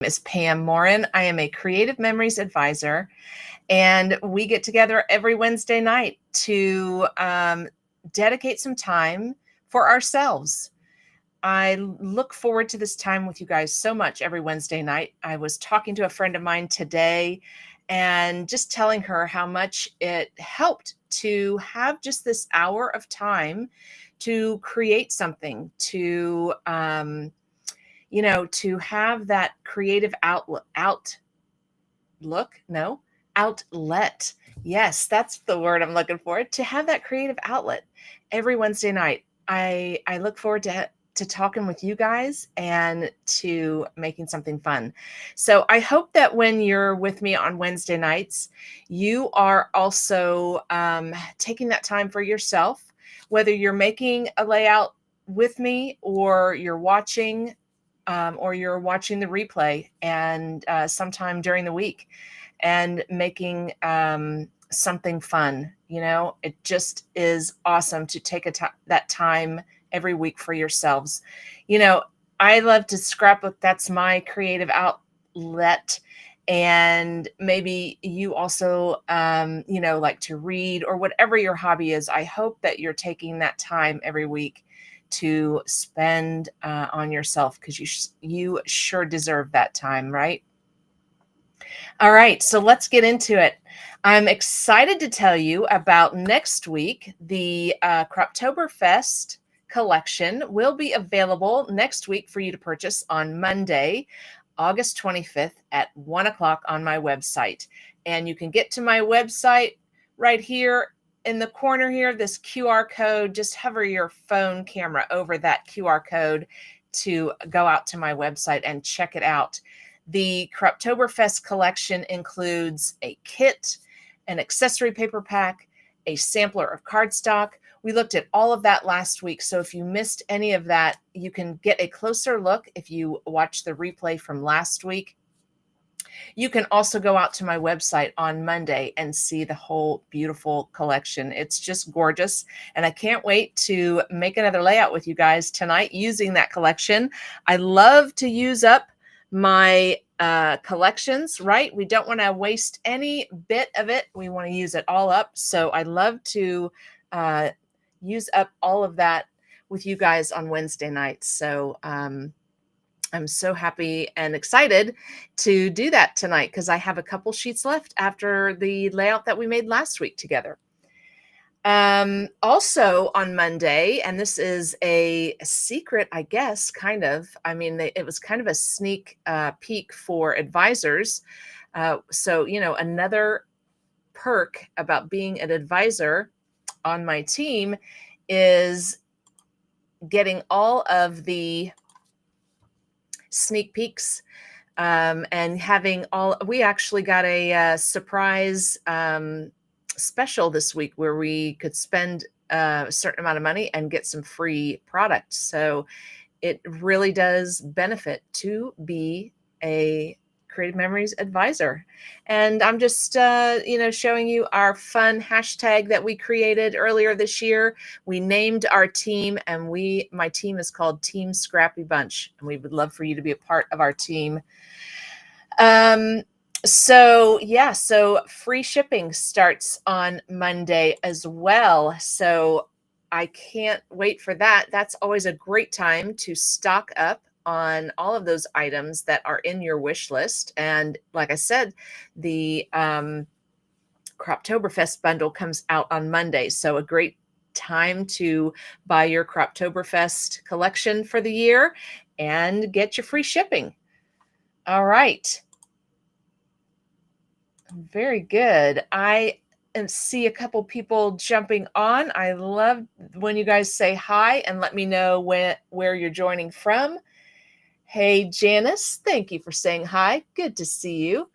Is Pam Morin. I am a Creative Memories advisor, and we get together every Wednesday night to dedicate some time for ourselves. I look forward to this time with you guys so much every Wednesday night. I was talking to a friend of mine today and just telling her how much it helped to have just this hour of time to create something, to have that creative outlet. Yes, that's the word I'm looking for. To have that creative outlet every Wednesday night. I look forward to talking with you guys and to making something fun. So I hope that when you're with me on Wednesday nights, you are also taking that time for yourself, whether you're making a layout with me or you're watching the replay and sometime during the week and making something fun. It just is awesome to take that time every week for yourselves. I love to scrapbook. That's my creative outlet. And maybe you also, like to read or whatever your hobby is. I hope that you're taking that time every week to spend on yourself, because you sure deserve that time, right? All right, so let's get into it. I'm excited to tell you about next week. The Croptoberfest collection will be available next week for you to purchase on Monday, August 25th at 1 o'clock on my website. And you can get to my website right here in the corner here, this QR code. Just hover your phone camera over that QR code to go out to my website and check it out. The Croptoberfest collection includes a kit, an accessory paper pack, a sampler of cardstock. We looked at all of that last week, so if you missed any of that, you can get a closer look if you watch the replay from last week. You can also go out to my website on Monday and see the whole beautiful collection. It's just gorgeous, and I can't wait to make another layout with you guys tonight using that collection. I love to use up my collections, right? We don't want to waste any bit of it. We want to use it all up. So I love to use up all of that with you guys on Wednesday nights. So I'm so happy and excited to do that tonight because I have a couple sheets left after the layout that we made last week together. Also on Monday, and this is a secret, I guess, kind of. I mean, it was kind of a sneak peek for advisors. So, another perk about being an advisor on my team is getting all of the sneak peeks and having we actually got a surprise special this week where we could spend a certain amount of money and get some free product. So it really does benefit to be a Creative Memories advisor. And I'm just, showing you our fun hashtag that we created earlier this year. We named our team, and my team is called Team Scrappy Bunch, and we would love for you to be a part of our team. So free shipping starts on Monday as well. So I can't wait for that. That's always a great time to stock up on all of those items that are in your wish list. And like I said, the Croptoberfest bundle comes out on Monday. So a great time to buy your Croptoberfest collection for the year and get your free shipping. All right. Very good. I see a couple people jumping on. I love when you guys say hi and let me know where you're joining from. Hey, Janice, thank you for saying hi. Good to see you.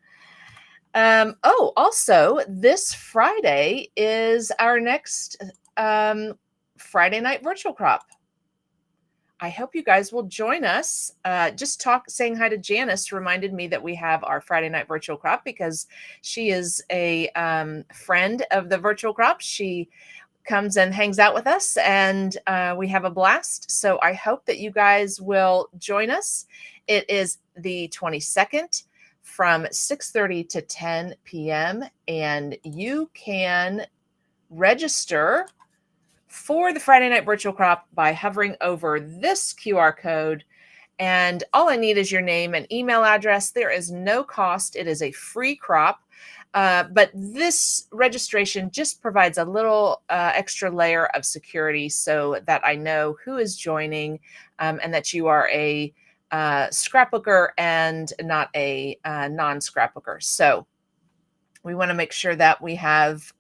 Also, this Friday is our next Friday night virtual crop. I hope you guys will join us. Saying hi to Janice reminded me that we have our Friday night virtual crop because she is a friend of the virtual crop. She comes and hangs out with us, and we have a blast. So I hope that you guys will join us It is the 22nd from 6:30 to 10 p.m. and you can register for the Friday Night Virtual Crop by hovering over this QR code. And all I need is your name and email address. There is no cost. It is a free crop. But this registration just provides a little extra layer of security so that I know who is joining and that you are a scrapbooker and not a non-scrapbooker. So we want to make sure that we have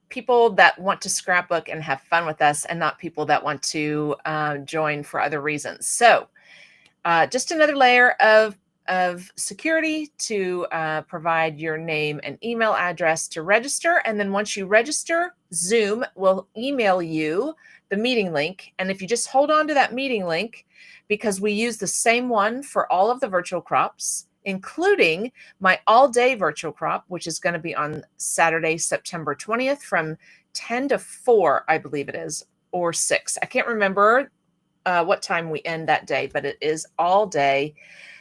people that want to scrapbook and have fun with us and not people that want to join for other reasons. So just another layer of security to provide your name and email address to register. And then once you register, Zoom will email you the meeting link. And if you just hold on to that meeting link, because we use the same one for all of the virtual crops, including my all-day virtual crop, which is going to be on Saturday, September 20th from 10 to 4, I believe it is, or 6. I can't remember what time we end that day, but it is all day.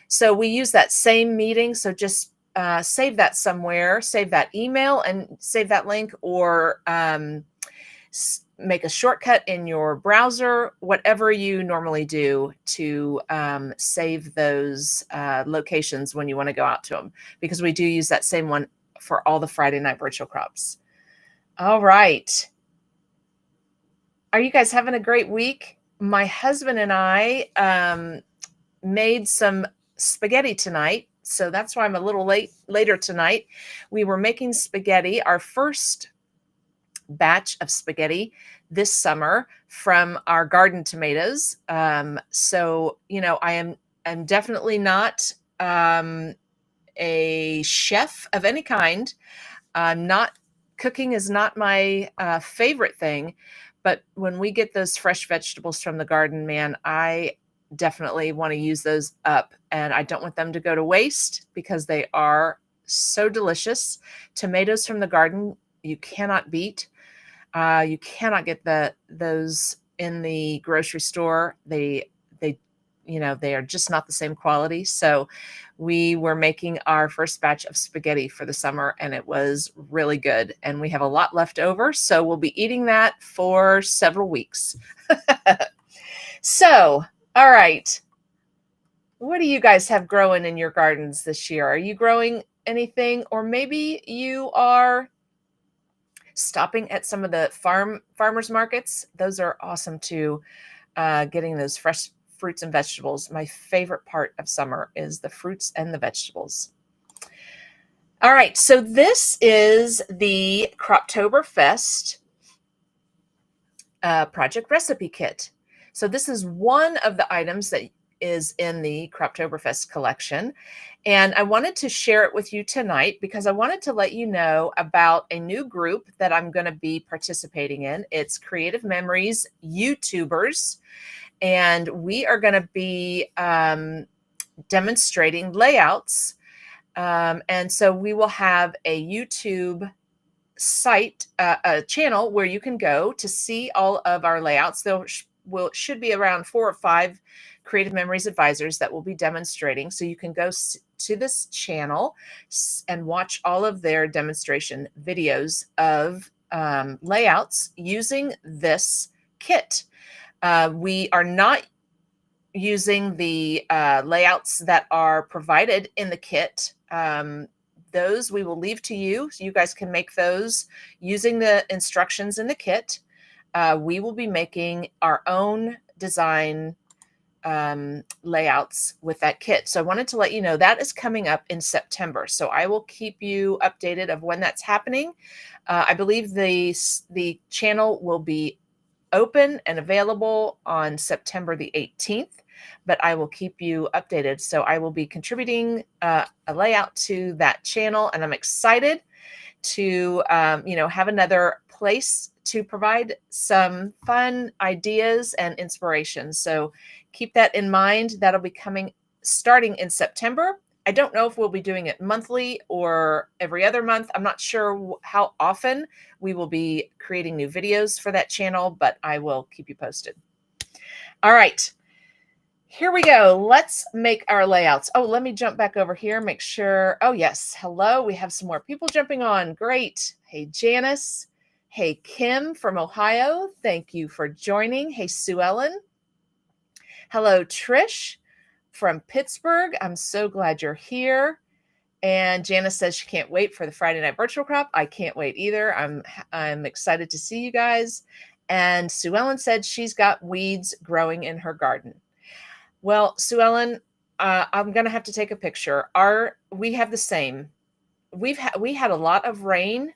So we use that same meeting. So just save that somewhere, save that email and save that link, or make a shortcut in your browser, whatever you normally do to save those locations when you want to go out to them, because we do use that same one for all the Friday night virtual crops. All right. Are you guys having a great week? My husband and I made some spaghetti tonight, so that's why I'm a little later tonight. We were making spaghetti, our first batch of spaghetti this summer from our garden tomatoes. So, you know, I'm definitely not a chef of any kind. Cooking is not my favorite thing, but when we get those fresh vegetables from the garden, man, I definitely want to use those up, and I don't want them to go to waste because they are so delicious. Tomatoes from the garden, you cannot beat. You cannot get those in the grocery store. They are just not the same quality. So we were making our first batch of spaghetti for the summer, and it was really good. And we have a lot left over, so we'll be eating that for several weeks. So, all right. What do you guys have growing in your gardens this year? Are you growing anything? Or maybe you are stopping at some of the farmers markets. Those are awesome too. Getting those fresh fruits and vegetables. My favorite part of summer is the fruits and the vegetables. All right, so this is the Croptoberfest project recipe kit. So this is one of the items that is in the Croptoberfest collection. And I wanted to share it with you tonight because I wanted to let you know about a new group that I'm going to be participating in. It's Creative Memories YouTubers. And we are going to be demonstrating layouts. And so we will have a YouTube site, a channel where you can go to see all of our layouts. There should be around 4 or 5 Creative Memories advisors that will be demonstrating. So you can go to this channel and watch all of their demonstration videos of layouts using this kit. We are not using the layouts that are provided in the kit. Those we will leave to you. So you guys can make those using the instructions in the kit. We will be making our own design layouts with that kit. So I wanted to let you know that is coming up in September. So I will keep you updated of when that's happening. I believe the channel will be open and available on September the 18th, but I will keep you updated. So I will be contributing a layout to that channel, and I'm excited to have another place to provide some fun ideas and inspiration. So keep that in mind. That'll be coming starting in September. I don't know if we'll be doing it monthly or every other month. I'm not sure how often we will be creating new videos for that channel, but I will keep you posted. All right, here we go. Let's make our layouts. Oh, let me jump back over here, make sure. Oh, yes. Hello. We have some more people jumping on. Great. Hey, Janice. Hey, Kim from Ohio. Thank you for joining. Hey, Sue Ellen. Hello, Trish from Pittsburgh. I'm so glad you're here. And Janice says she can't wait for the Friday night virtual crop. I can't wait either. I'm excited to see you guys. And Sue Ellen said she's got weeds growing in her garden. Well, Sue Ellen, I'm going to have to take a picture. We have the same. We had a lot of rain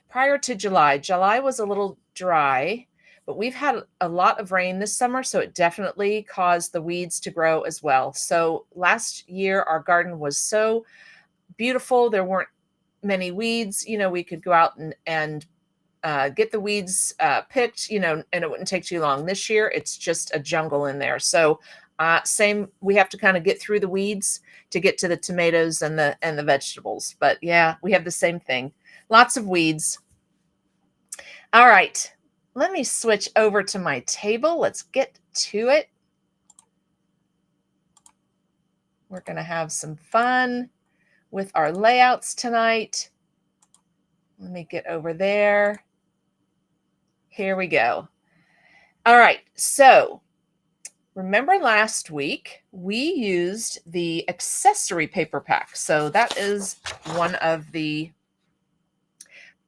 prior to July. July was a little dry, but we've had a lot of rain this summer, so it definitely caused the weeds to grow as well. So last year, our garden was so beautiful. There weren't many weeds. We could go out and get the weeds picked, and it wouldn't take too long. This year, it's just a jungle in there. So same, we have to kind of get through the weeds to get to the tomatoes and the vegetables. But yeah, we have the same thing. Lots of weeds. All right, let me switch over to my table. Let's get to it. We're going to have some fun with our layouts tonight. Let me get over there. Here we go. All right, so remember last week we used the accessory paper pack. So that is one of the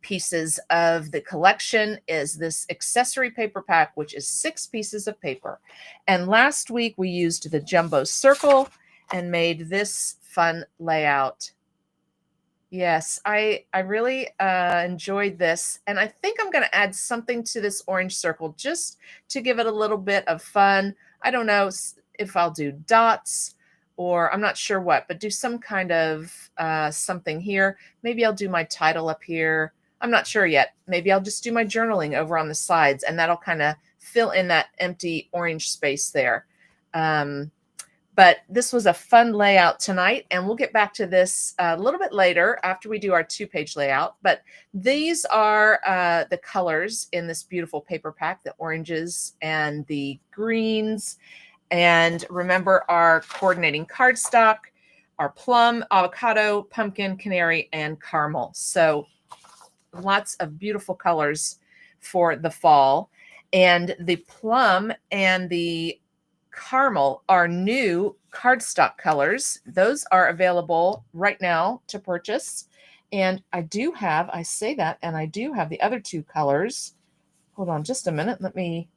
pieces of the collection, is this accessory paper pack, which is 6 pieces of paper. And last week we used the jumbo circle and made this fun layout. Yes, I really enjoyed this, and I think I'm going to add something to this orange circle just to give it a little bit of fun. I don't know if I'll do dots, or I'm not sure what, but do some kind of something here. Maybe I'll do my title up here. I'm not sure yet. Maybe I'll just do my journaling over on the sides, and that'll kind of fill in that empty orange space there. But this was a fun layout tonight, and we'll get back to this a little bit later after we do our 2-page layout. But these are the colors in this beautiful paper pack, the oranges and the greens. And remember our coordinating cardstock, our plum, avocado, pumpkin, canary, and caramel. So lots of beautiful colors for the fall. And the plum and the caramel are new cardstock colors. Those are available right now to purchase. And I do have the other 2 colors. Hold on just a minute. Let me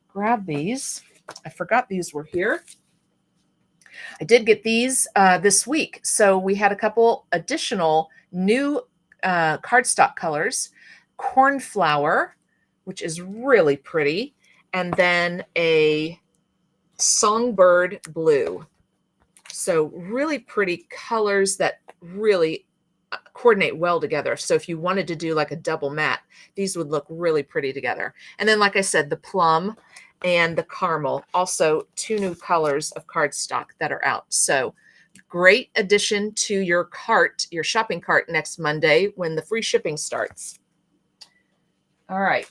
grab these. I forgot these were here. I did get these this week. So we had a couple additional new cardstock colors. Cornflower, which is really pretty. And then a songbird blue. So really pretty colors that really coordinate well together. So if you wanted to do like a double mat, these would look really pretty together. And then, like I said, the plum and the caramel, also 2 new colors of cardstock that are out. So great addition to your cart, your shopping cart next Monday when the free shipping starts. All right.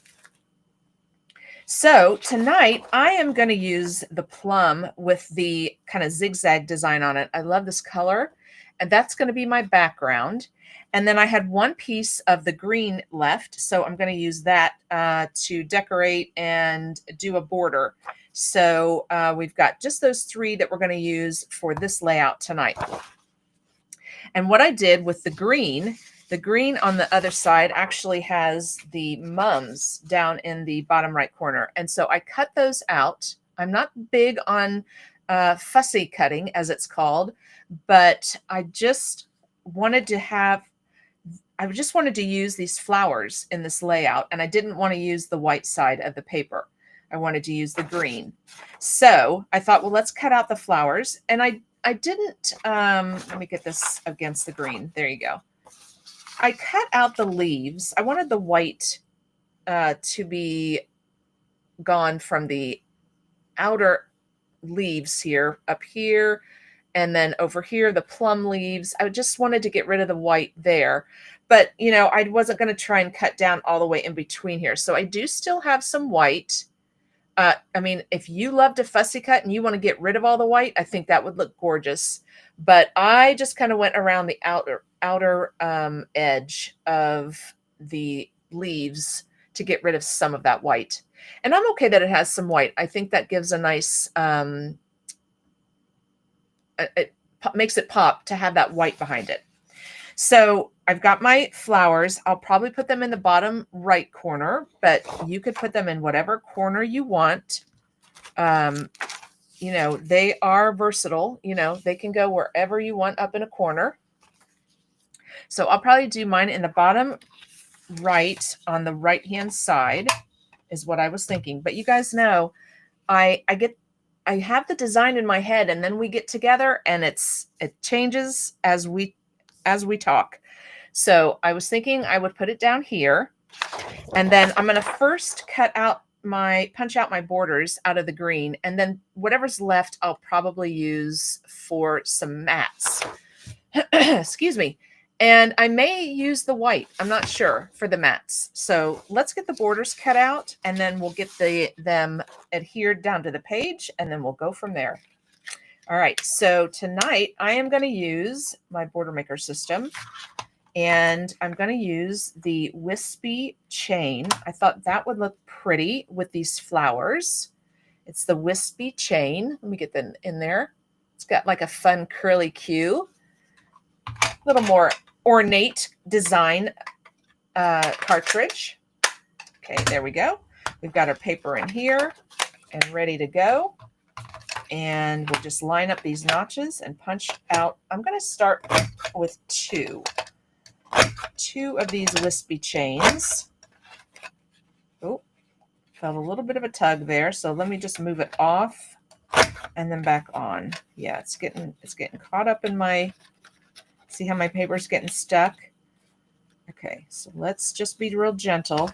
So tonight I am going to use the plum with the kind of zigzag design on it. I love this color, and that's going to be my background. And then I had 1 piece of the green left, so I'm going to use that to decorate and do a border. So we've got just those 3 that we're going to use for this layout tonight. And what I did with the green on the other side actually has the mums down in the bottom right corner. And so I cut those out. I'm not big on fussy cutting, as it's called, but I just wanted to use these flowers in this layout, and I didn't want to use the white side of the paper. I wanted to use the green. So I thought, well, let's cut out the flowers. And I didn't, let me get this against the green. There you go. I cut out the leaves. I wanted the white to be gone from the outer leaves here, up here, and then over here, the plum leaves. I just wanted to get rid of the white there. But, I wasn't going to try and cut down all the way in between here. So I do still have some white I mean, if you love to fussy cut and you want to get rid of all the white, I think that would look gorgeous. But I just kind of went around the outer edge of the leaves to get rid of some of that white. And I'm okay that it has some white. I think that gives a nice, it makes it pop to have that white behind it. So I've got my flowers. I'll probably put them in the bottom right corner, but you could put them in whatever corner you want. You know, they are versatile. You know, they can go wherever you want up in a corner. So I'll probably do mine in the bottom right on the right-hand side is what I was thinking. But you guys know, I have the design in my head, and then we get together and it changes as we talk. So I was thinking I would put it down here, and then I'm going to first punch out my borders out of the green, and then whatever's left I'll probably use for some mats. Excuse me. And I may use the white. I'm not sure for the mats. So let's get the borders cut out, and then we'll get them adhered down to the page, and then we'll go from there. All right. So tonight I am going to use my border maker system, and I'm going to use the wispy chain. I thought that would look pretty with these flowers. It's the wispy chain. Let me get them in there. It's got like a fun curly Q, a little more ornate design cartridge. Okay, there we go. We've got our paper in here and ready to go. And we'll just line up these notches and punch out. I'm going to start with two of these wispy chains. Oh, felt a little bit of a tug there. So let me just move it off and then back on. Yeah, it's getting caught up in my, see how my paper's getting stuck? Okay, so let's just be real gentle.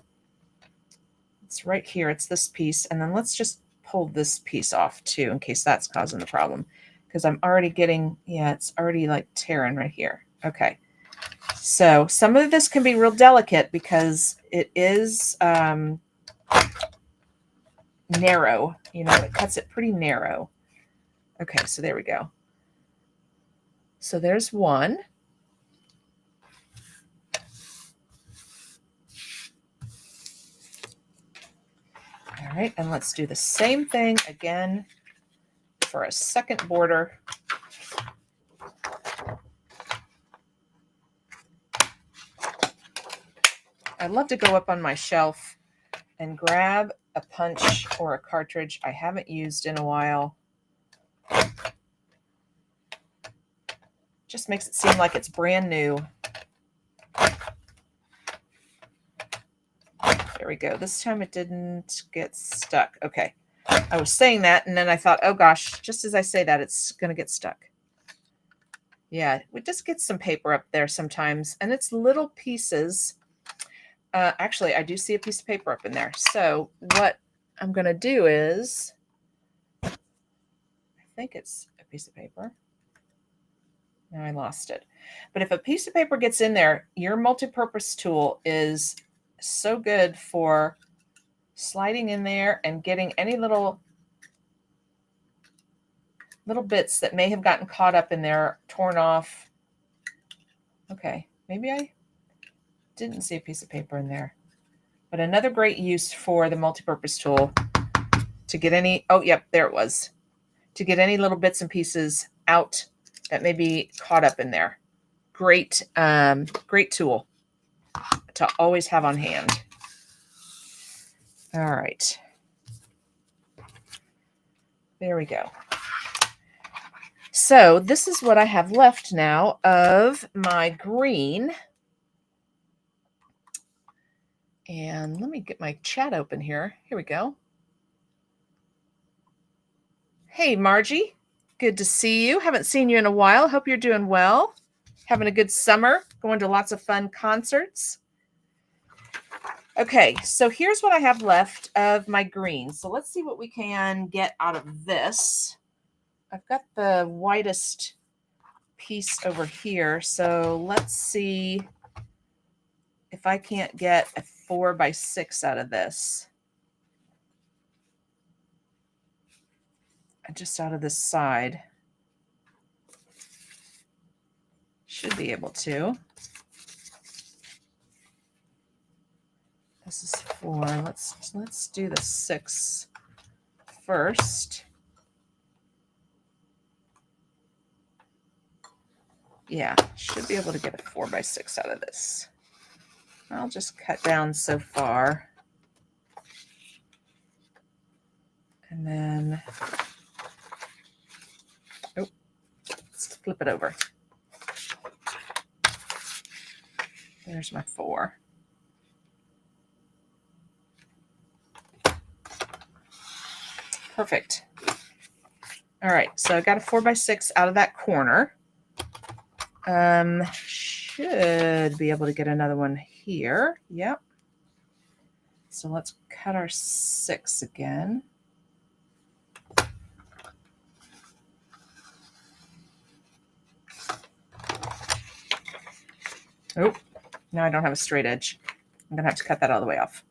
It's right here. It's this piece. And then let's just pull this piece off too, in case that's causing the problem. Because I'm already getting, yeah, it's already like tearing right here. Okay. So some of this can be real delicate because it is narrow. You know, it cuts it pretty narrow. Okay, so there we go. So there's one. All right, and let's do the same thing again for a second border. I'd love to go up on my shelf and grab a punch or a cartridge I haven't used in a while. Just makes it seem like it's brand new. There we go. This time it didn't get stuck. Okay. I was saying that, and then I thought, oh gosh, just as I say that, it's going to get stuck. Yeah, we just get some paper up there sometimes, and it's little pieces. Actually, I do see a piece of paper up in there. So what I'm going to do is, I think it's a piece of paper. Now I lost it. But if a piece of paper gets in there, your multi-purpose tool is so good for sliding in there and getting any little bits that may have gotten caught up in there, torn off. Okay, maybe I didn't see a piece of paper in there. But another great use for the multi-purpose tool to get any, oh, yep, there it was. To get any little bits and pieces out that may be caught up in there. Great, great tool to always have on hand. All right. There we go. So this is what I have left now of my green. And let me get my chat open here. Here we go. Hey, Margie. Good to see you. Haven't seen you in a while. Hope you're doing well. Having a good summer. Going to lots of fun concerts. Okay, so here's what I have left of my green. So let's see what we can get out of this. I've got the whitest piece over here. So let's see if I can't get a 4x6 out of this. just out of this side. Should be able to. This is 4. Let's do the 6 first. Yeah, should be able to get a 4x6 out of this. I'll just cut down so far. And then, oh, let's flip it over. There's my 4. Perfect. All right, so I got a 4x6 out of that corner. Should be able to get another one here. Yep. So let's cut our 6 again. Oh, now I don't have a straight edge. I'm gonna have to cut that all the way off.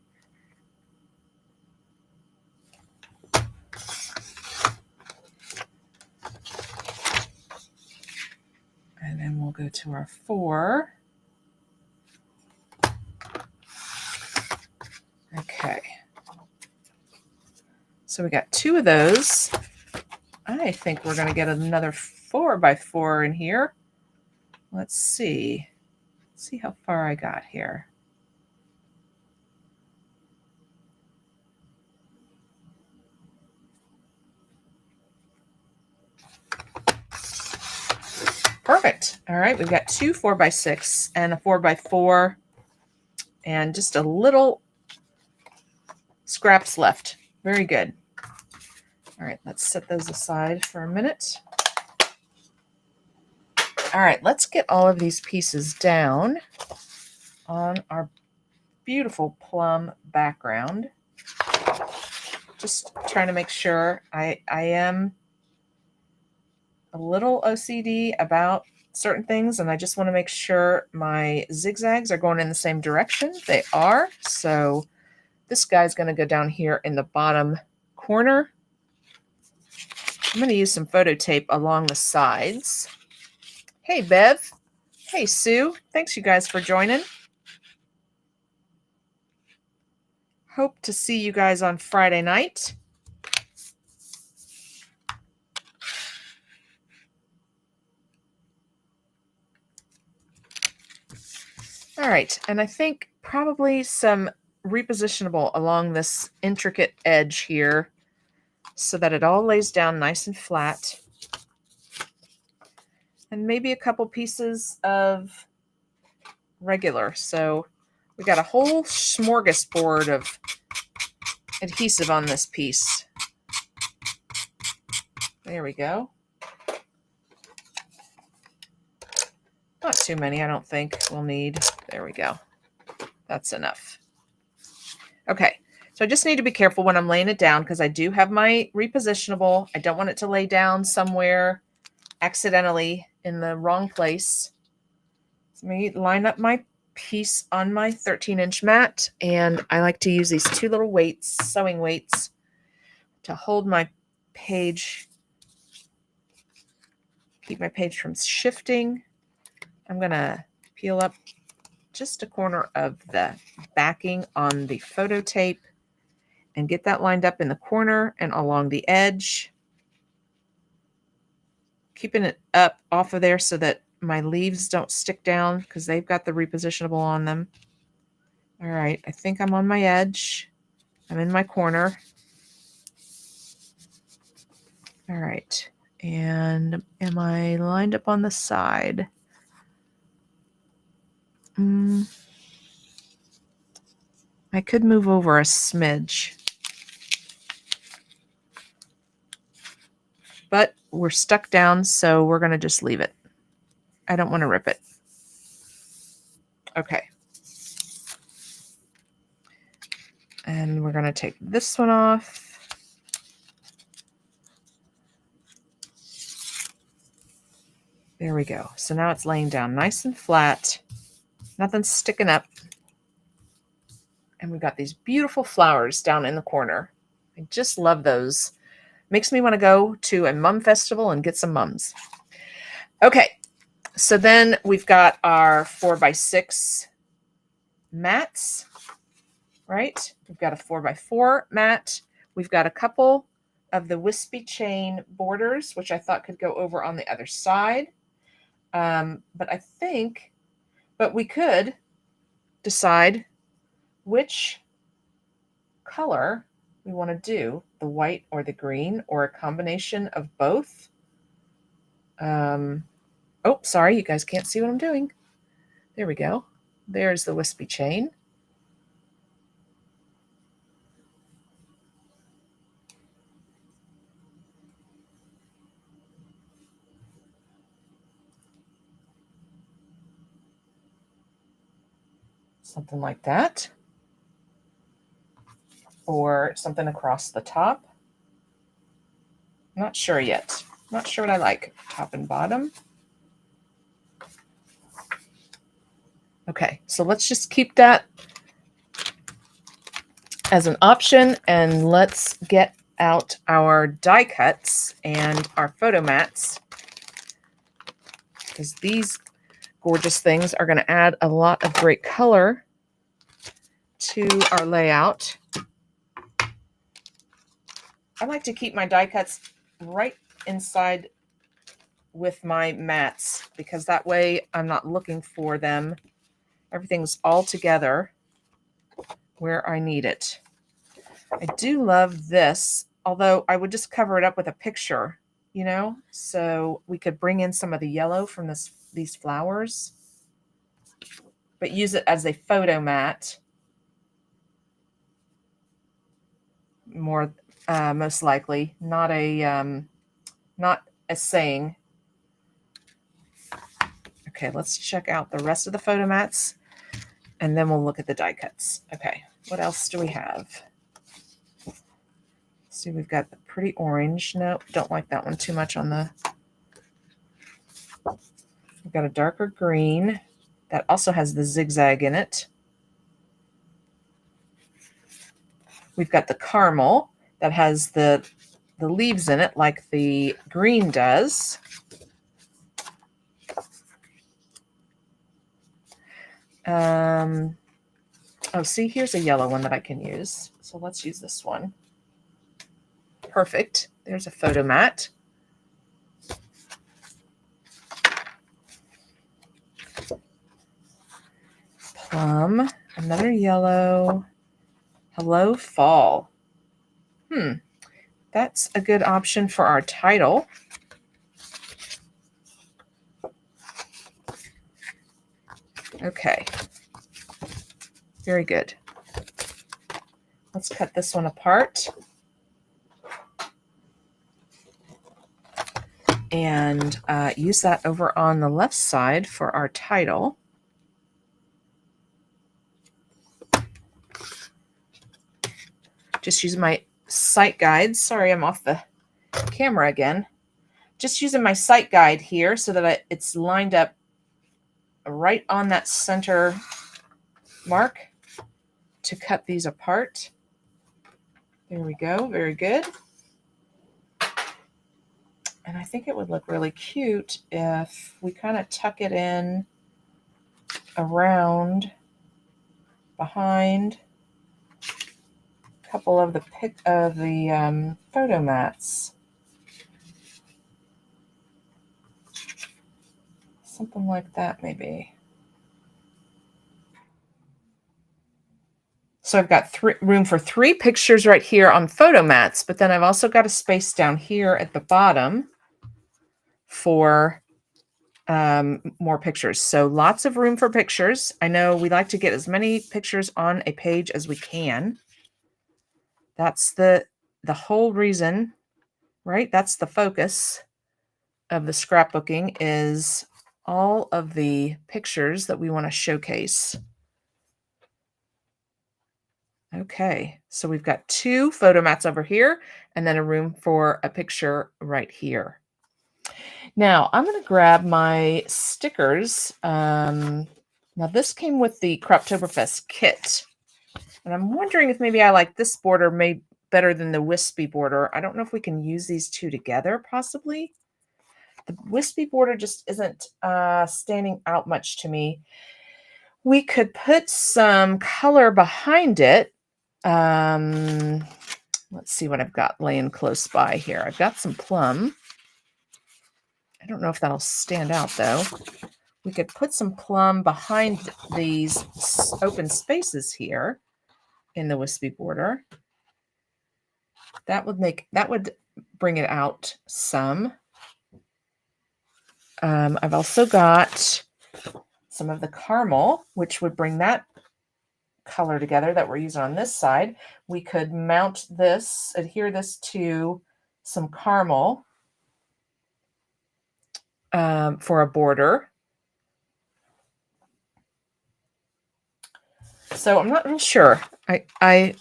And then we'll go to our 4. Okay. So we got 2 of those. I think we're going to get another 4x4 in here. Let's see. Let's see how far I got here. Perfect. All right, we've got 2 4x6 and a 4x4 and just a little scraps left. Very good. All right, let's set those aside for a minute. All right, let's get all of these pieces down on our beautiful plum background. Just trying to make sure I am a little OCD about certain things, and I just want to make sure my zigzags are going in the same direction. They are. So this guy's going to go down here in the bottom corner. I'm going to use some photo tape along the sides. Hey, Bev. Hey, Sue. Thanks, you guys, for joining. Hope to see you guys on Friday night. All right, and I think probably some repositionable along this intricate edge here so that it all lays down nice and flat. And maybe a couple pieces of regular. So we got a whole smorgasbord of adhesive on this piece. There we go. Not too many, I don't think we'll need. There we go. That's enough. Okay, so I just need to be careful when I'm laying it down because I do have my repositionable. I don't want it to lay down somewhere accidentally in the wrong place. So let me line up my piece on my 13-inch mat, and I like to use these 2 little weights, sewing weights, to hold my page, keep my page from shifting. I'm going to peel up just a corner of the backing on the photo tape and get that lined up in the corner and along the edge. Keeping it up off of there so that my leaves don't stick down because they've got the repositionable on them. All right, I think I'm on my edge. I'm in my corner. All right, and am I lined up on the side? I could move over a smidge, but we're stuck down, so we're going to just leave it. I don't want to rip it. Okay. And we're going to take this one off. There we go. So now it's laying down nice and flat. Nothing's sticking up. And we've got these beautiful flowers down in the corner. I just love those. Makes me want to go to a mum festival and get some mums. Okay, so then we've got our 4x6 mats, right? We've got a 4x4 mat. We've got a couple of the wispy chain borders, which I thought could go over on the other side. But we could decide which color we want to do, the white or the green, or a combination of both. Oh, sorry, you guys can't see what I'm doing. There we go. There's the wispy chain. Something like that. Or something across the top. Not sure yet. Not sure what I like. Top and bottom. Okay, so let's just keep that as an option, and let's get out our die cuts and our photo mats, because these gorgeous things are going to add a lot of great color to our layout. I like to keep my die cuts right inside with my mats, because that way I'm not looking for them. Everything's all together where I need it. I do love this, although I would just cover it up with a picture, you know, so we could bring in some of the yellow from these flowers, but use it as a photo mat more, most likely, not a saying. Okay, let's check out the rest of the photo mats, and then we'll look at the die cuts. Okay, what else do we have? See, we've got the pretty orange. Nope, don't like that one too much on the... We've got a darker green that also has the zigzag in it. We've got the caramel that has the leaves in it like the green does. Oh, see, here's a yellow one that I can use. So let's use this one. Perfect. There's a photo mat. Plum, another yellow. Hello, fall. That's a good option for our title. Okay. Very good. Let's cut this one apart. And use that over on the left side for our title. Just using my sight guide. Sorry, I'm off the camera again. Just using my sight guide here so that it's lined up right on that center mark to cut these apart. There we go. Very good. And I think it would look really cute if we kind of tuck it in around behind a couple of the photo mats. Something like that, maybe. So I've got room for 3 pictures right here on photo mats, but then I've also got a space down here at the bottom for more pictures. So lots of room for pictures. I know we like to get as many pictures on a page as we can. That's the whole reason, right? That's the focus of the scrapbooking, is all of the pictures that we want to showcase. Okay, so we've got 2 photo mats over here and then a room for a picture right here. Now I'm going to grab my stickers. Now this came with the Croptoberfest kit, and I'm wondering if maybe I like this border better than the wispy border. I don't know if we can use these two together, possibly. The wispy border just isn't standing out much to me. We could put some color behind it. Let's see what I've got laying close by here. I've got some plum. I don't know if that'll stand out, though. We could put some plum behind these open spaces here in the wispy border. That would bring it out some. I've also got some of the caramel, which would bring that color together that we're using on this side. We could mount this, adhere this to some caramel for a border. So I'm not real sure. I'm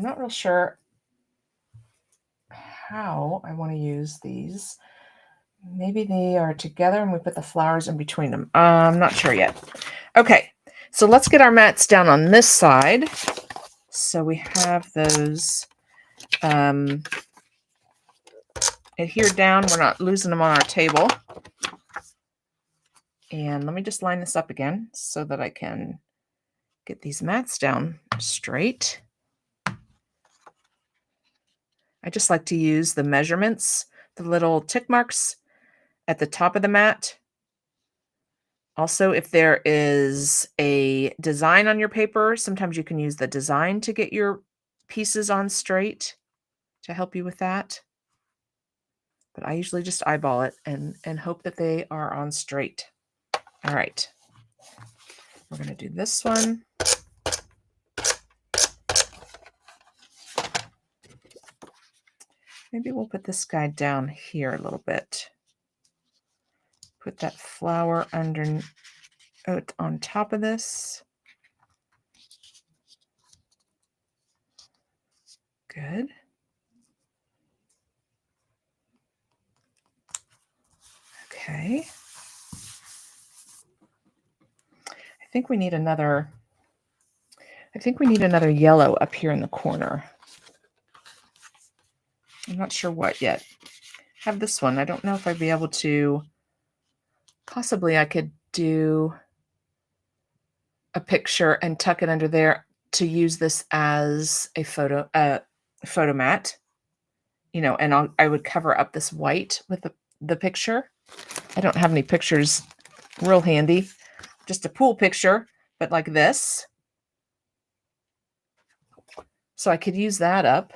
not real sure how I want to use these. Maybe they are together and we put the flowers in between them. I'm not sure yet. Okay, so let's get our mats down on this side. So we have those adhered down. We're not losing them on our table. And let me just line this up again so that I can get these mats down straight. I just like to use the measurements, the little tick marks at the top of the mat. Also, if there is a design on your paper, sometimes you can use the design to get your pieces on straight to help you with that. But I usually just eyeball it and hope that they are on straight. All right. We're going to do this one. Maybe we'll put this guy down here a little bit. Put that flower on top of this. Good. Okay. I think we need another yellow up here in the corner. I'm not sure what yet. I have this one. I don't know if I'd be able to. Possibly I could do a picture and tuck it under there to use this as a photo mat, and I would cover up this white with the picture. I don't have any pictures real handy, just a pool picture, but like this. So I could use that up.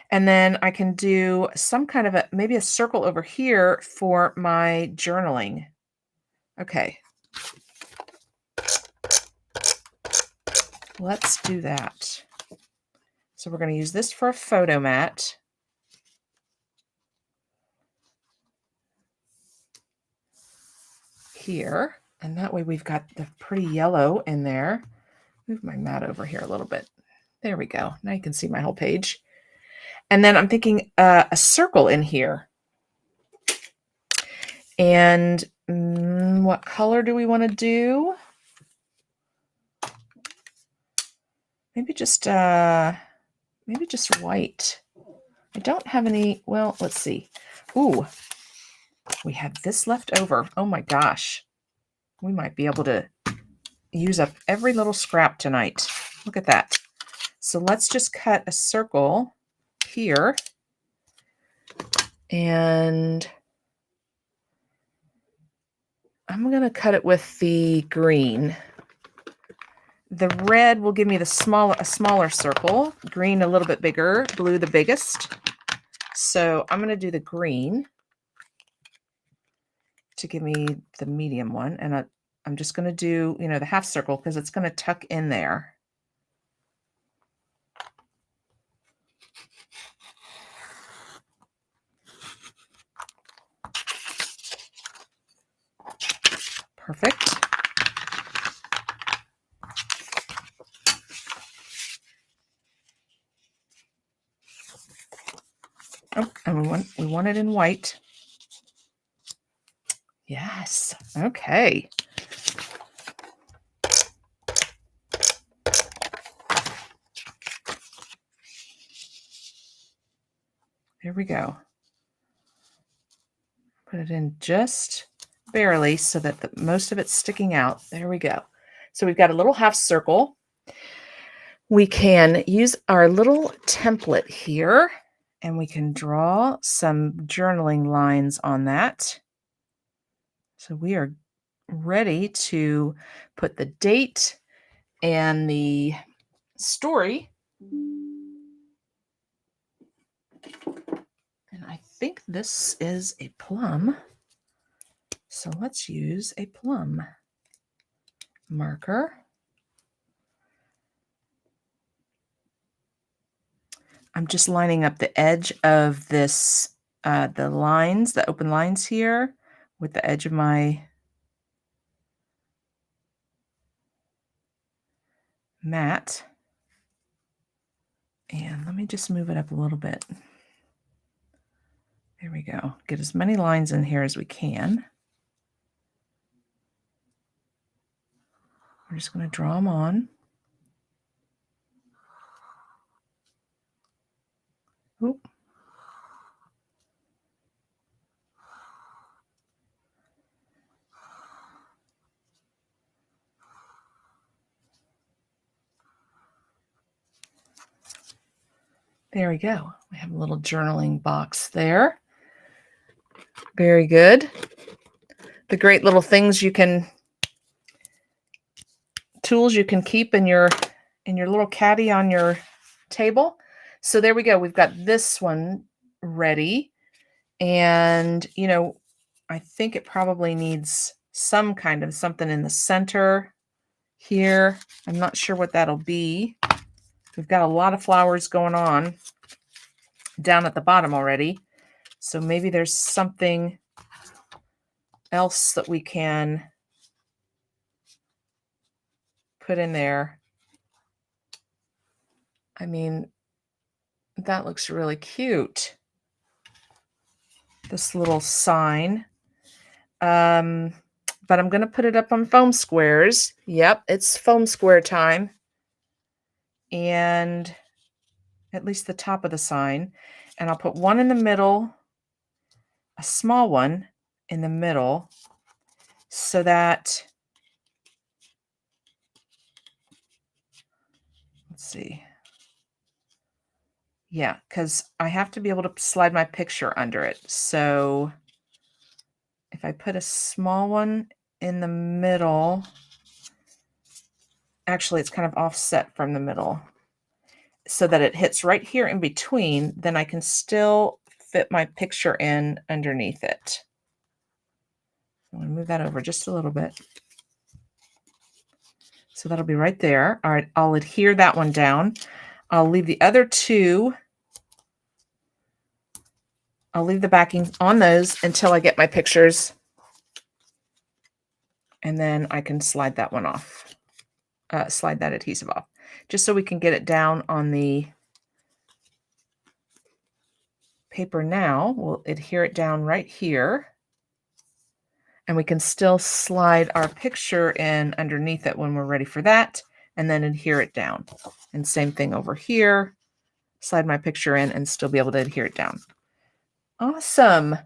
And then I can do some kind of maybe a circle over here for my journaling. Okay. Let's do that. So we're going to use this for a photo mat. Here. And that way we've got the pretty yellow in there. Move my mat over here a little bit. There we go. Now you can see my whole page. And then I'm thinking a circle in here. And what color do we want to do? Maybe just white. I don't have any. Well, let's see. Ooh, we have this left over. Oh my gosh. We might be able to use up every little scrap tonight. Look at that. So let's just cut a circle here. And I'm going to cut it with the green. The red will give me a smaller circle, green a little bit bigger, blue the biggest. So I'm going to do the green to give me the medium one. And I'm just going to do, the half circle because it's going to tuck in there. Perfect. Oh, and we want it in white. Yes. Okay. we go. Put it in just barely so that most of it's sticking out. There we go. So we've got a little half circle. We can use our little template here and we can draw some journaling lines on that. So we are ready to put the date and the story. And I think this is a plum. So let's use a plum marker. I'm just lining up the edge of this, the lines, the open lines here with the edge of my mat. And let me just move it up a little bit. There we go. Get as many lines in here as we can. We're just going to draw them on. Oop. There we go. We have a little journaling box there. Very good. The great little things tools you can keep in your little caddy on your table. So there we go. We've got this one ready. And, I think it probably needs some kind of something in the center here. I'm not sure what that'll be. We've got a lot of flowers going on down at the bottom already. So maybe there's something else that we can put in there. I mean, that looks really cute. This little sign. But I'm going to put it up on foam squares. Yep, it's foam square time. And at least the top of the sign. And I'll put one in the middle, a small one in the middle, so that, let's see. Yeah, because I have to be able to slide my picture under it. So if I put a small one in the middle, actually it's kind of offset from the middle so that it hits right here in between, then I can still fit my picture in underneath it. I'm going to move that over just a little bit. So that'll be right there. All right, I'll adhere that one down. I'll leave the other two. I'll leave the backing on those until I get my pictures. And then I can slide that one off, slide that adhesive off, just so we can get it down on the paper now. We'll adhere it down right here. And we can still slide our picture in underneath it when we're ready for that, and then adhere it down. And same thing over here. Slide my picture in and still be able to adhere it down. Awesome.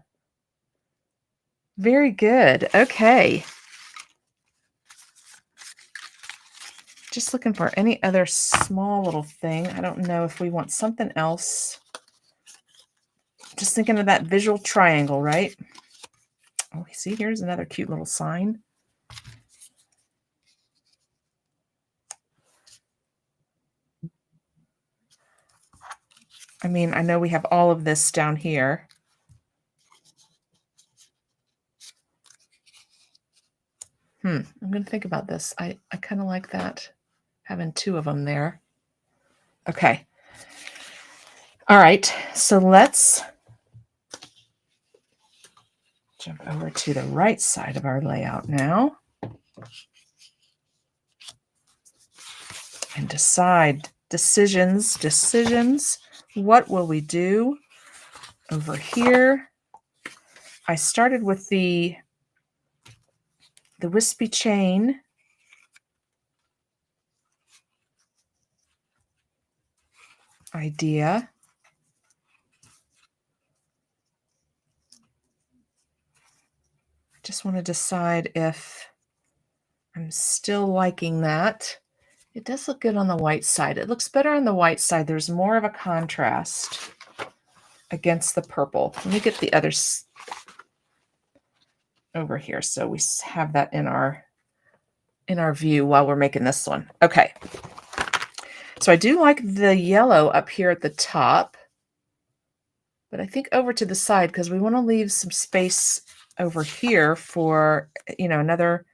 Very good. Okay. Just looking for any other small little thing. I don't know if we want something else. Just thinking of that visual triangle, right? Oh, see, here's another cute little sign. I mean, I know we have all of this down here. I'm going to think about this. I kind of like that, having two of them there. Okay. All right. So let's jump over to the right side of our layout now and decide decisions. What will we do over here? I started with the wispy chain. Idea. just want to decide if I'm still liking that. It does look good on the white side. It looks better on the white side. There's more of a contrast against the purple. Let me get the others over here so we have that in our view while we're making this one. Okay. So I do like the yellow up here at the top, but I think over to the side, because we want to leave some space over here for, another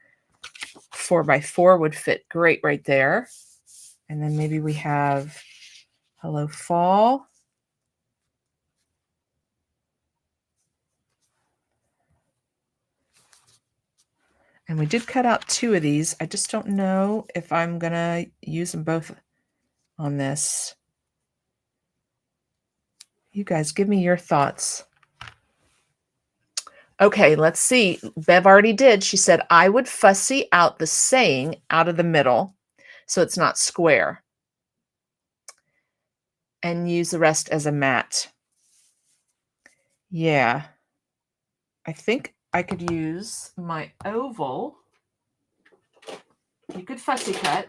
4x4 would fit great right there. And then maybe we have Hello Fall. And we did cut out 2 of these. I just don't know if I'm going to use them both on this. You guys, give me your thoughts. Okay, let's see. Bev already did. She said, I would fussy out the saying out of the middle so it's not square and use the rest as a mat. Yeah. I think I could use my oval. You could fussy cut.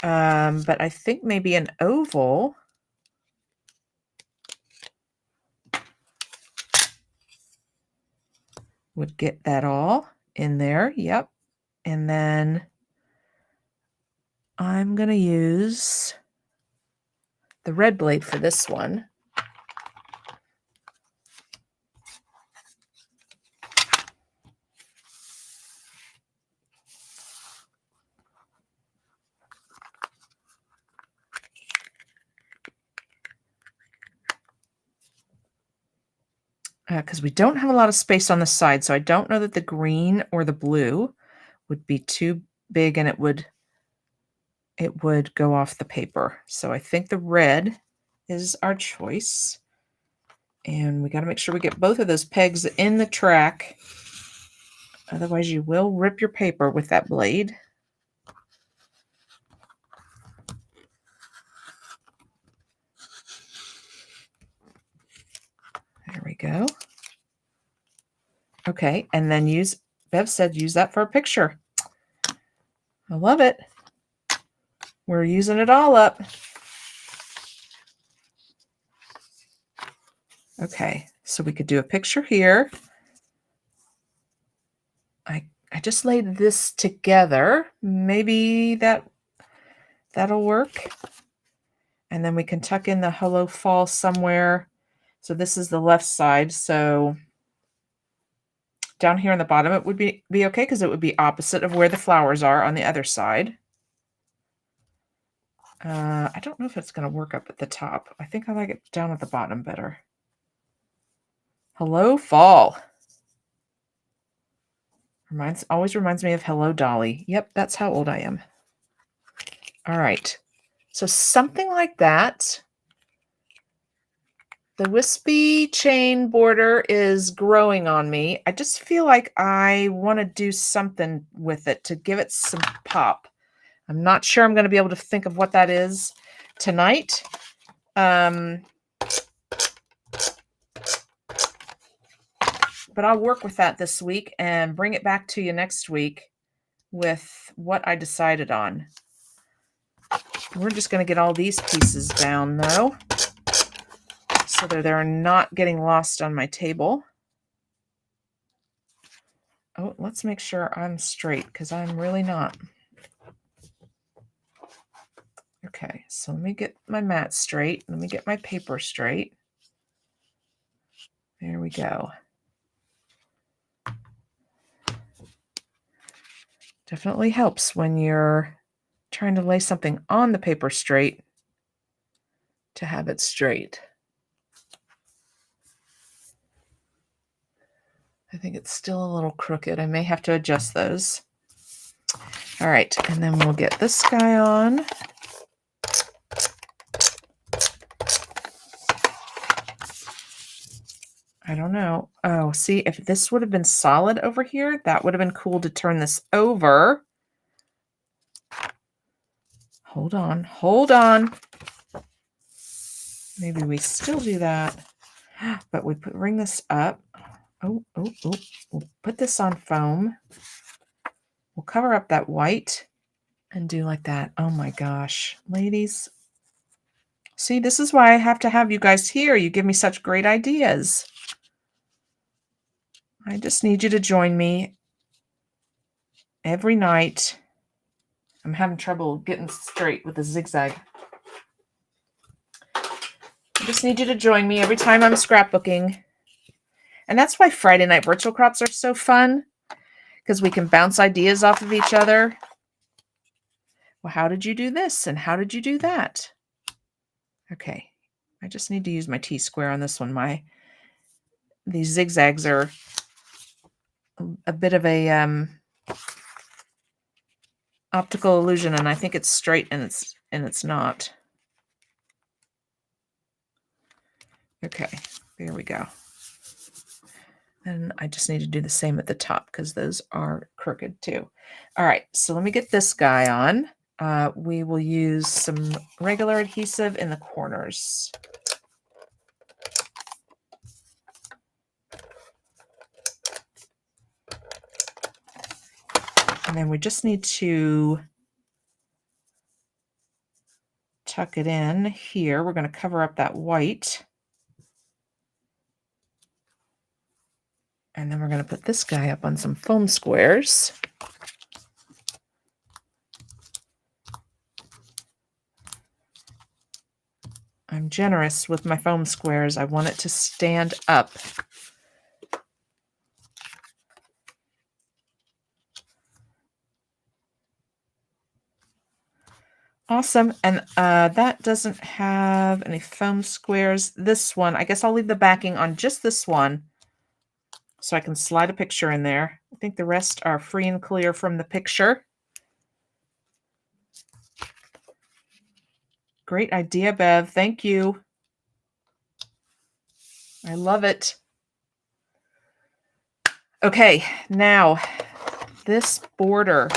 But I think maybe an oval would get that all in there. Yep. And then I'm going to use the red blade for this one. Because we don't have a lot of space on the side, so I don't know that the green or the blue would be too big and it would go off the paper. So I think the red is our choice. And we got to make sure we get both of those pegs in the track. Otherwise you will rip your paper with that blade. There we go. Okay, and then Bev said use that for a picture. I love it. We're using it all up. Okay, so we could do a picture here. I just laid this together. Maybe that'll work. And then we can tuck in the Hello Fall somewhere. So this is the left side. So down here on the bottom, it would be okay because it would be opposite of where the flowers are on the other side. I don't know if it's going to work up at the top. I think I like it down at the bottom better. Hello Fall. Always reminds me of Hello Dolly. Yep, that's how old I am. All right. So something like that. The wispy chain border is growing on me. I just feel like I want to do something with it to give it some pop. I'm not sure I'm going to be able to think of what that is tonight. But I'll work with that this week and bring it back to you next week with what I decided on. We're just going to get all these pieces down, though, so that they're not getting lost on my table. Oh, let's make sure I'm straight, because I'm really not. Okay, so let me get my mat straight. Let me get my paper straight. There we go. Definitely helps when you're trying to lay something on the paper straight to have it straight. I think it's still a little crooked. I may have to adjust those. All right, and then we'll get this guy on. I don't know. Oh, see, if this would have been solid over here, that would have been cool to turn this over. Hold on, hold on. Maybe we still do that, but we bring this up. Oh, we'll put this on foam. We'll cover up that white and do like that. Oh my gosh, ladies. See, this is why I have to have you guys here. You give me such great ideas. I just need you to join me every night. I'm having trouble getting straight with the zigzag. I just need you to join me every time I'm scrapbooking. And that's why Friday night virtual crops are so fun, because we can bounce ideas off of each other. Well, how did you do this? And how did you do that? Okay, I just need to use my T-square on this one. These zigzags are a bit of a optical illusion, and I think it's straight and it's not. Okay, there we go. And I just need to do the same at the top because those are crooked too. All right, so let me get this guy on. We will use some regular adhesive in the corners. And then we just need to tuck it in here. We're going to cover up that white. And then we're going to put this guy up on some foam squares. I'm generous with my foam squares. I want it to stand up. Awesome. And that doesn't have any foam squares. This one, I guess I'll leave the backing on just this one so I can slide a picture in there. I think the rest are free and clear from the picture. Great idea, Bev. Thank you. I love it. Okay, now this border.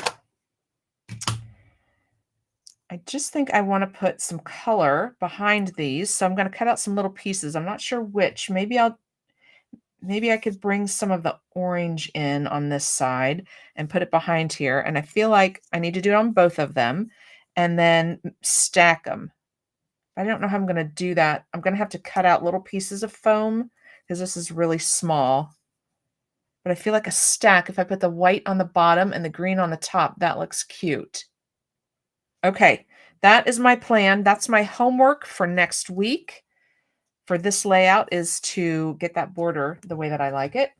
I just think I want to put some color behind these. So I'm going to cut out some little pieces. I'm not sure which. Maybe I could bring some of the orange in on this side and put it behind here. And I feel like I need to do it on both of them and then stack them. I don't know how I'm going to do that. I'm going to have to cut out little pieces of foam because this is really small. But I feel like a stack, if I put the white on the bottom and the green on the top, that looks cute. Okay, that is my plan. That's my homework for next week for this layout, is to get that border the way that I like it.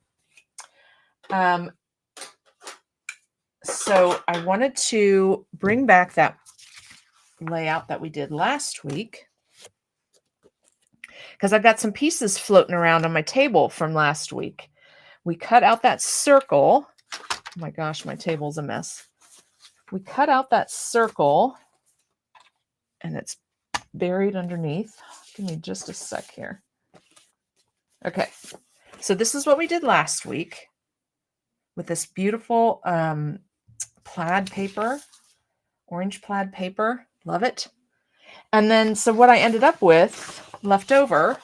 So I wanted to bring back that layout that we did last week because I've got some pieces floating around on my table from last week. We cut out that circle. Oh my gosh, my table's a mess. We cut out that circle and it's buried underneath. Give me just a sec here. Okay, so this is what we did last week with this beautiful plaid paper, orange plaid paper. Love it. And then, so what I ended up with left over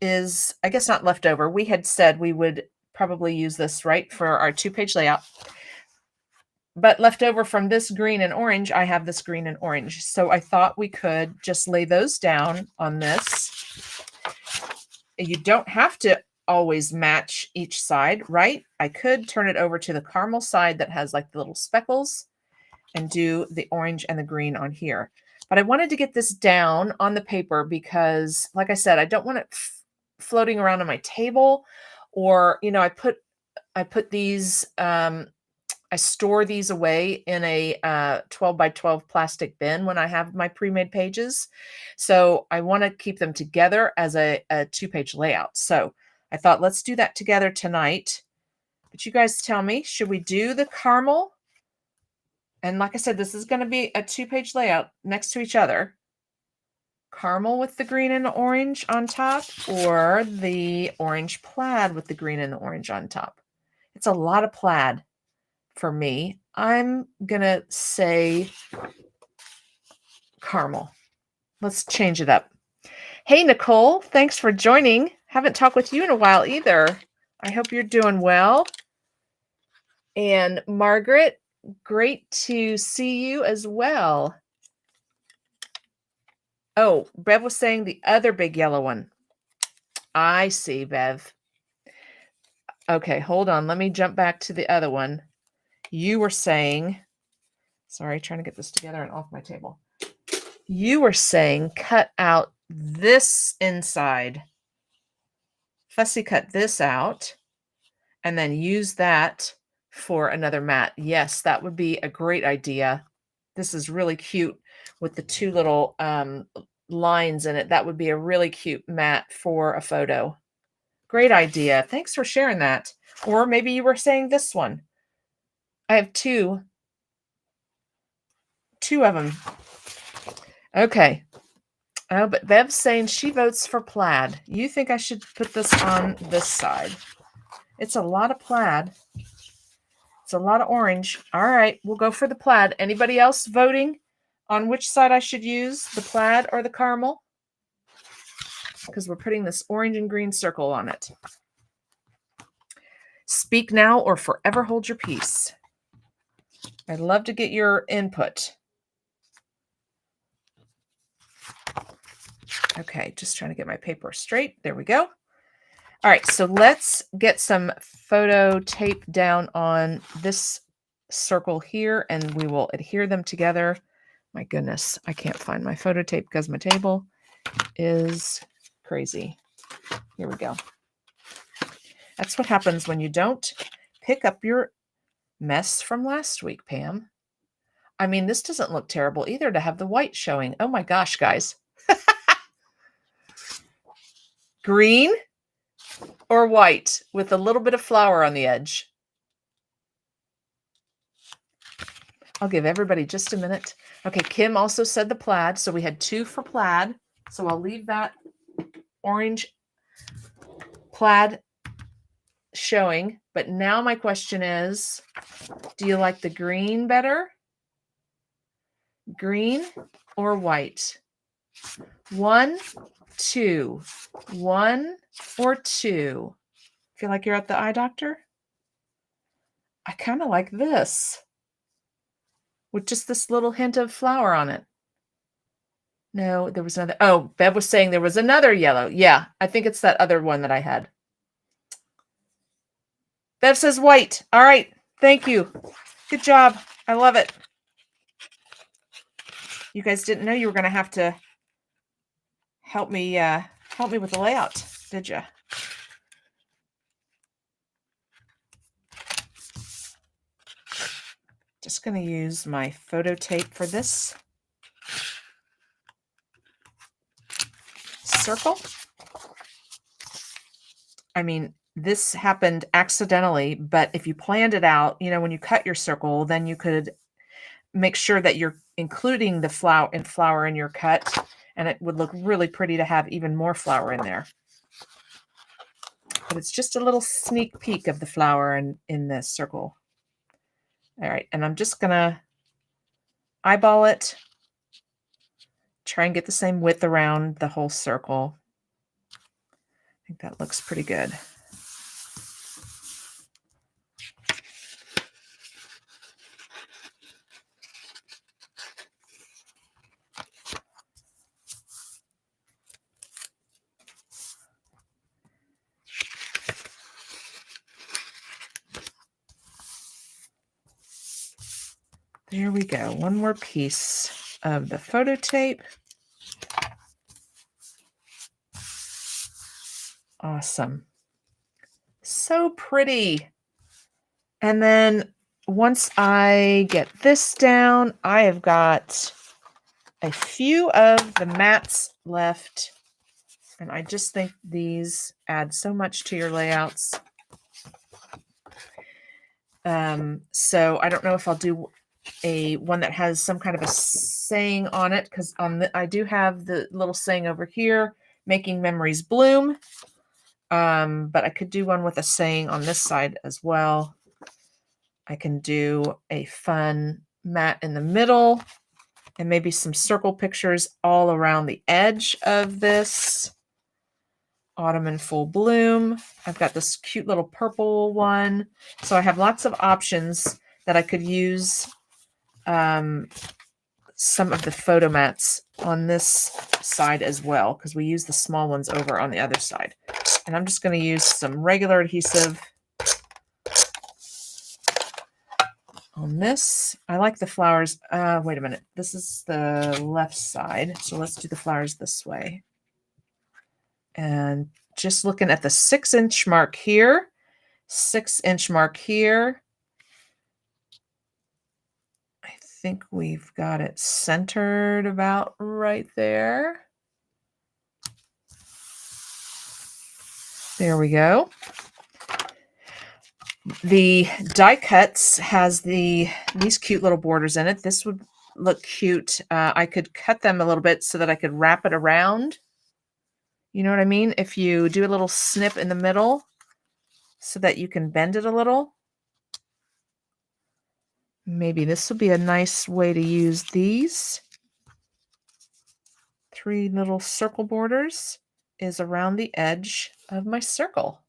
is, I guess not left over. We had said we would probably use this, right, for our 2-page layout. But left over from this green and orange, I have this green and orange. So I thought we could just lay those down on this. You don't have to always match each side, right? I could turn it over to the caramel side that has like the little speckles and do the orange and the green on here. But I wanted to get this down on the paper because, like I said, I don't want it floating around on my table, or, you know, I put these, I store these away in a 12 by 12 plastic bin when I have my pre-made pages. So I want to keep them together as a 2-page layout. So I thought, let's do that together tonight. But you guys tell me, should we do the caramel? And like I said, this is going to be a 2-page layout next to each other. Caramel with the green and the orange on top, or the orange plaid with the green and the orange on top. It's a lot of plaid for me. I'm going to say caramel. Let's change it up. Hey, Nicole, thanks for joining. Haven't talked with you in a while either. I hope you're doing well. And Margaret, great to see you as well. Oh, Bev was saying the other big yellow one. I see, Bev. Okay, hold on. Let me jump back to the other one. You were saying, sorry, trying to get this together and off my table. You were saying cut out this inside. Fussy cut this out and then use that for another mat. Yes, that would be a great idea. This is really cute with the two little lines in it. That would be a really cute mat for a photo. Great idea. Thanks for sharing that. Or maybe you were saying this one. I have two of them. Okay. Oh, but Bev's saying she votes for plaid. You think I should put this on this side? It's a lot of plaid. It's a lot of orange. All right, we'll go for the plaid. Anybody else voting on which side I should use, the plaid or the caramel? Because we're putting this orange and green circle on it. Speak now or forever hold your peace. I'd love to get your input. Okay, just trying to get my paper straight. There we go. All right, so let's get some photo tape down on this circle here, and we will adhere them together. My goodness, I can't find my photo tape because my table is crazy. Here we go. That's what happens when you don't pick up your mess from last week, Pam. I mean, this doesn't look terrible either to have the white showing. Oh my gosh, guys. Green or white with a little bit of flower on the edge. I'll give everybody just a minute. Okay, Kim also said the plaid, so we had 2 for plaid. So I'll leave that orange plaid showing. But now my question is, do you like the green better? Green or white? 1, 2. 1 or 2. Feel like you're at the eye doctor? I kind of like this with just this little hint of flower on it. No, there was another. Oh, Bev was saying there was another yellow. Yeah, I think it's that other one that I had. Bev says white. All right. Thank you. Good job. I love it. You guys didn't know you were going to have to help me with the layout, did you? Just going to use my photo tape for this circle. I mean, this happened accidentally, but if you planned it out, you know, when you cut your circle, then you could make sure that you're including the flower in your cut, and it would look really pretty to have even more flower in there. But it's just a little sneak peek of the flower in this circle. All right, and I'm just gonna eyeball it, try and get the same width around the whole circle. I think that looks pretty good. There we go. One more piece of the photo tape. Awesome. So pretty. And then once I get this down, I have got a few of the mats left. And I just think these add so much to your layouts. So I don't know if I'll do one that has some kind of a saying on it, because I do have the little saying over here, making memories bloom. But I could do one with a saying on this side as well. I can do a fun mat in the middle and maybe some circle pictures all around the edge of this. Autumn in Full Bloom. I've got this cute little purple one. So I have lots of options that I could use some of the photo mats on this side as well, because we use the small ones over on the other side. And I'm just going to use some regular adhesive on this. I like the flowers. Wait a minute. This is the left side. So let's do the flowers this way. And just looking at the 6-inch mark here, 6-inch mark here. I think we've got it centered about right there. There we go. The die cuts has these cute little borders in it. This would look cute. I could cut them a little bit so that I could wrap it around. You know what I mean? If you do a little snip in the middle so that you can bend it a little. Maybe this will be a nice way to use these. 3 little circle borders is around the edge of my circle.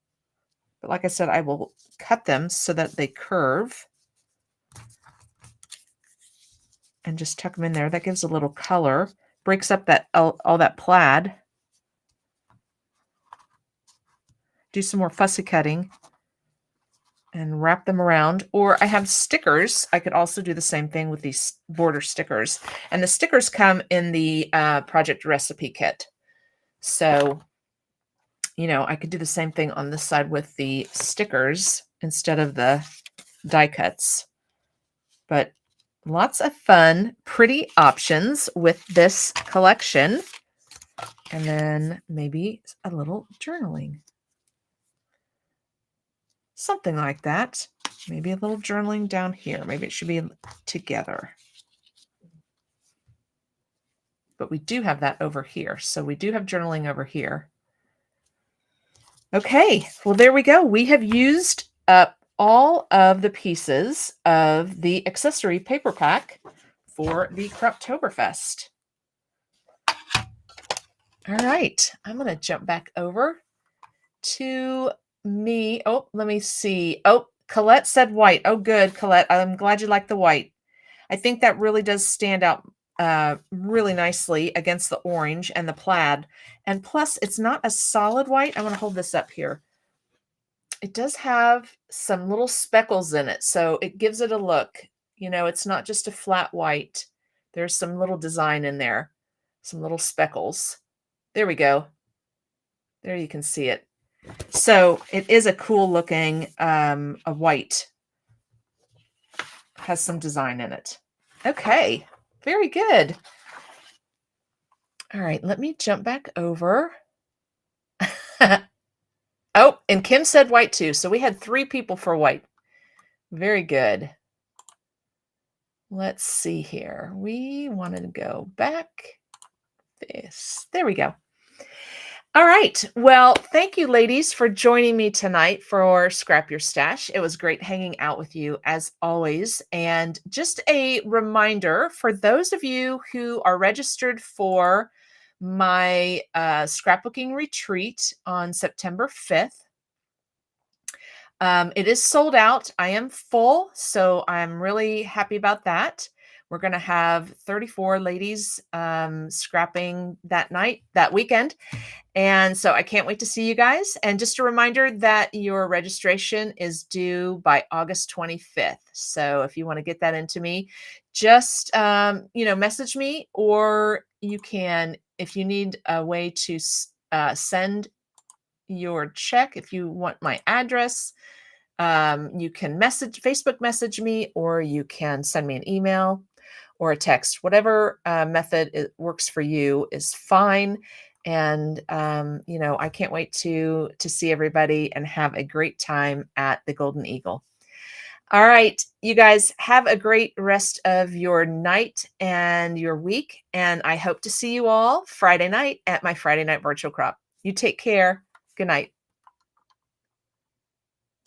But like I said, I will cut them so that they curve and just tuck them in there. That gives a little color, breaks up that all that plaid. Do some more fussy cutting and wrap them around. Or I have stickers. I could also do the same thing with these border stickers. And the stickers come in the project recipe kit. So, you know, I could do the same thing on this side with the stickers instead of the die cuts. But lots of fun, pretty options with this collection. And then maybe a little journaling. Something like that. Maybe a little journaling down here. Maybe it should be together. But we do have that over here. So we do have journaling over here. Okay, well, there we go. We have used up all of the pieces of the accessory paper pack for the Croptoberfest. All right, I'm going to jump back over to me. Oh, let me see. Oh, Colette said white. Oh, good, Colette. I'm glad you like the white. I think that really does stand out really nicely against the orange and the plaid. And plus, it's not a solid white. I want to hold this up here. It does have some little speckles in it, so it gives it a look. You know, it's not just a flat white. There's some little design in there, some little speckles. There we go. There you can see it. So it is a cool looking a white. Has some design in it. Okay, very good. All right, let me jump back over. Oh, and Kim said white too. So we had 3 people for white. Very good. Let's see here. We want to go back. There we go. All right. Well, thank you, ladies, for joining me tonight for Scrap Your Stash. It was great hanging out with you as always. And just a reminder for those of you who are registered for my scrapbooking retreat on September 5th. It is sold out. I am full, so I'm really happy about that. We're going to have 34 ladies scrapping that weekend. And so I can't wait to see you guys. And just a reminder that your registration is due by August 25th. So if you want to get that into me, just, message me, or you can, if you need a way to send your check, if you want my address, you can Facebook message me, or you can send me an email or a text. Whatever method works for you is fine. And, I can't wait to see everybody and have a great time at the Golden Eagle. All right, you guys have a great rest of your night and your week. And I hope to see you all Friday night at my Friday night virtual crop. You take care. Good night.